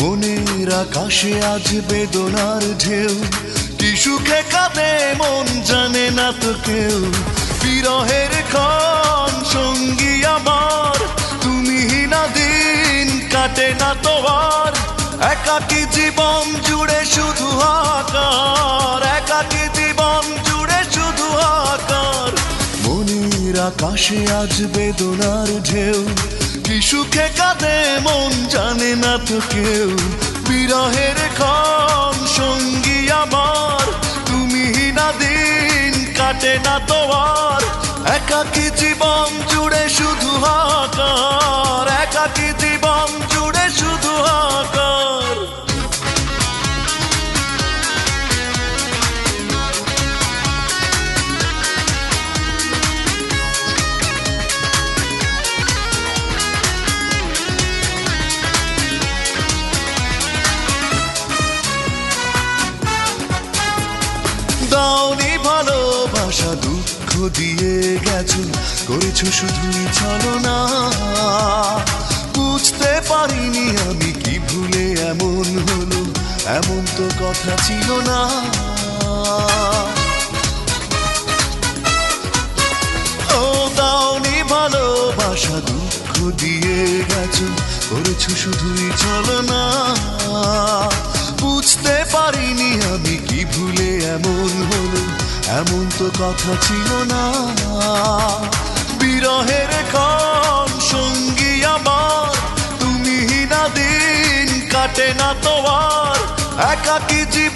মনের আকাশে আজ বেদনার ঢেউ, কি সুখে কাঁদে মন জানে না তো কেউ। বিরহের ক্ষণ সঙ্গী আমার, তুমি না দিন কাটে না তো আর। একাকী জীবন জুড়ে শুধু হাহাকার, একাকী জীবন জুড়ে শুধু হাহাকার। মনের আকাশে আজ বেদনার ঢেউ, কি সুখে কাঁদে মন জানে না তো কেউ। বিরহের ক্ষণ সঙ্গী আমার, তুমি না দিন কাটে না তো আর। একাকী জীবন জুড়ে শুধু হাহাকার, একাকী জীবন জুড়ে শুধু হাহাকার। দাওনি ভালোবাসা, দুঃখ দিয়ে গেছো, করেছো শুধুই ছলনা। বুঝতে পারিনি আমি কি ভুলে এমন হলো, এমন তো কথা ছিল না। ও দাওনি ভালোবাসা, দুঃখ দিয়ে গেছো, করেছো শুধুই ছলনা। বুঝতে পারিনি আমি কি ভুলে এমন হলো, এমন তো কথা ছিল না। বিরহের ক্ষণ সঙ্গী আমার, তুমি না দিন কাটে না তো আর। একাকী জীবন